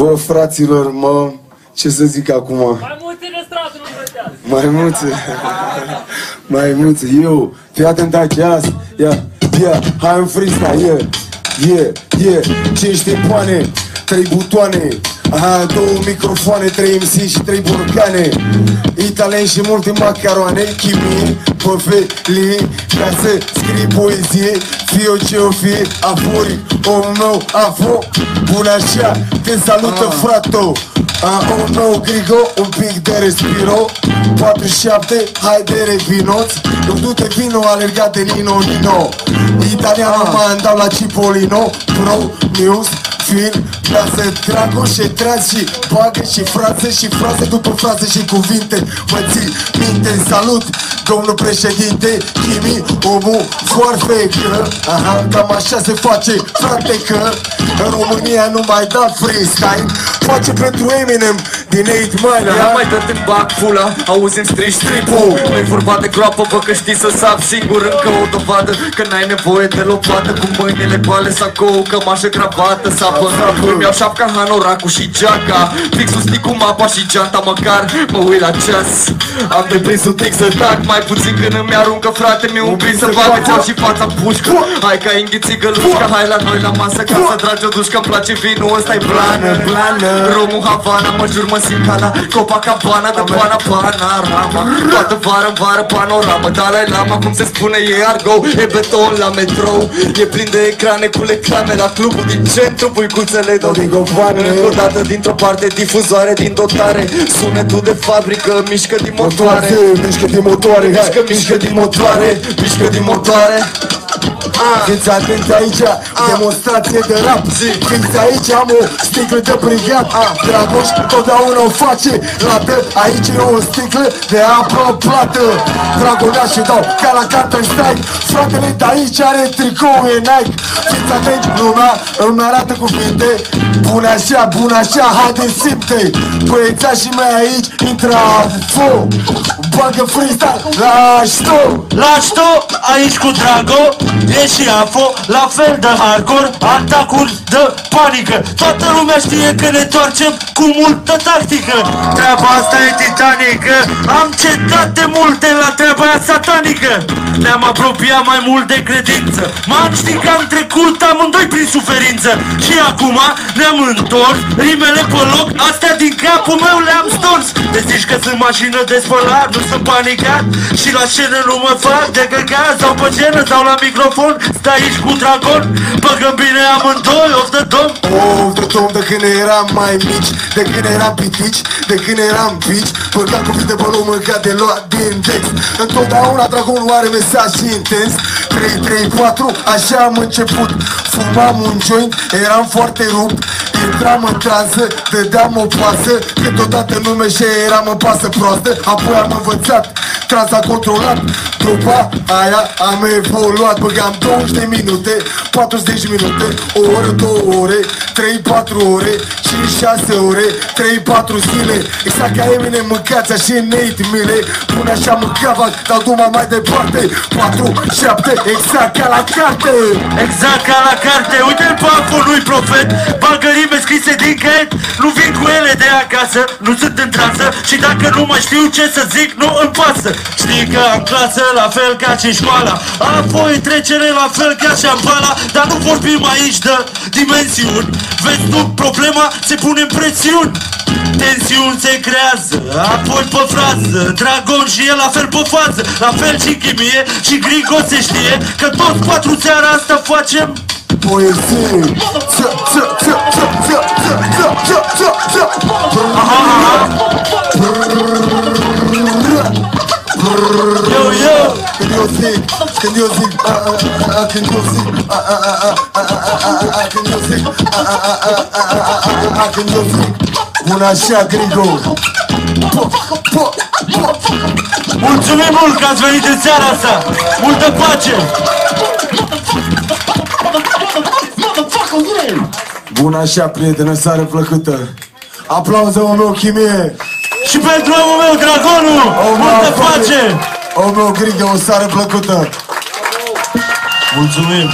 Bă, fraților, mă, ce să zic acum? Mai mulți de stradă nu plătează. Mai mulți, eu, fii atent aici, hai în freestyle, yeah, 5 timpoane, 3 butoane, aha, 2 microfoane, 3 MC și 3 burcane, italeni și multe macaroane, chimie, păfelii, ca să scrii poezie, fie o ce o fie, afori, omul meu, afo, bună așa, te salută frato. Un nou grigo, un pic de respiro 47, haidere vinoți. Nu du-te vino, alergat de Nino Italiano, man, dau la Cipolino. Pro, news, film, lasă drago și tras și bagă și frase după frase și cuvinte. Mă ții minte, salut, domnul președinte Chimi, omul foarte că, aha, cam așa se face, frate, că în România nu mai da freestyle. Face pentru Eminem din 8 Mile. Ia mai dă-te bac fula, auzim strip-ul. Nu-i vorba de groapă, bă, că știi să sap singur. Încă o dovadă că n-ai nevoie de lopată. Cu mâinile goale, sacou, cămașă, cravată, sapă. Îmi iau șapca, hanoracul și geaca. Pixul stic cu mapa și geanta, măcar mă uit la ceas. Am deprins un tic să tac, mai puțin când îmi aruncă, frate, mi-e un prin să bate țeau și fața pușcă. Hai ca înghiții gălușcă, hai la noi la masă ca să tragi o dușcă. Îmi place vinul, ăsta-i blană. Romul Havana, mă jur, mă simt ca la Copacabana, de Panorama. Toată vară-n vară panoramă, Dalai Lama, cum se spune, e argou, e beton la metrou. E plin de ecrane cu leclame la clubul din centru, puicuțele Dodigovan. Încă o dată dintr-o parte, difuzoare din dotare. Sunetul de fabrică, mișcă din motoare. Mișcă din motoare, mișcă din motoare, mișcă din motoare. Fiți atenți aici, demonstrație de rap. Fiți aici, am o sticlă de brigat. Dragoș totdeauna o face lată. Aici e o sticlă de apă plată. Dragonaș și dau ca la Counter-Strike. Fratele de aici are tricou, e Nike. Fiți atenți, lumea îmi arată cuvinte. Bună așa, haide simte. Băiețașii mei aici intră fo. Bagă freestyle, lași tu aici cu Drago. E și afo, la fel de hardcore, atacuri de panică. Toată lumea știe că ne toarcem cu multă tactică. Treaba asta e titanică. Am cedat de multe la treaba aia satanică. Ne-am apropiat mai mult de credință. Man, știi că am trecut amândoi prin suferință. Și acum ne-am întors, rimele pe loc, astea din capul meu le-am stors. Te zici că sunt mașină de spălat, nu sunt panicat. Și la scenă nu mă fac de căcat. Sau pe scenă sau la microfon, stai aici cu Dragon. Băgăm bine amândoi, of the dom. Of the dom, de când eram mai mici, de când eram pitici, de când eram bici. Băgam cuvinte pe lume ca de luat din text. Întotdeauna Dragonul are mesaj intens. 3-3-4, așa am început. Fumam un joint, eram foarte rupt. Intram în transă, dădeam o pasă. Câteodată nume și eram în pasă proastă. Apoi am învățat, transa controlat. După aia am evoluat. Băgam 20 de minute, 40 minute, o oră, 2 ore, 3-4 ore, 5-6 ore, 3-4 zile. Exact ca Eminem, mâncați așa în 8 mile. Până așa mâncava, dau duma mai departe. 4-7, exact ca la carte. Exact ca la carte. Uite-l pe acolo, nu-i profet. Bagă rime scrise din caiet. Nu vin cu ele de acasă, nu sunt în transă. Și dacă nu mai știu ce să zic, nu îmi pasă. Știi că am clasă la fel ca și școala. Apoi trecere la fel ca și ambala. Dar nu vorbim aici de dimensiuni. Vezi tu, problema se pune în presiuni. Tensiuni se creează, apoi pe frază. Dragon și el la fel pe fază. La fel și chimie și Grigo se știe că toți 4 seara asta facem poezie. Când eu zic, bună așa, Grigo. Mulțumim mult că ați venit în seara asta. Multă pace. Bună așa, prietene, seară plăcută. Aplauze, omul meu, Chimie. Și pentru omul meu, Dragonul. Multă pace. Omul meu, Grigo, o seară plăcută. Mulțumim.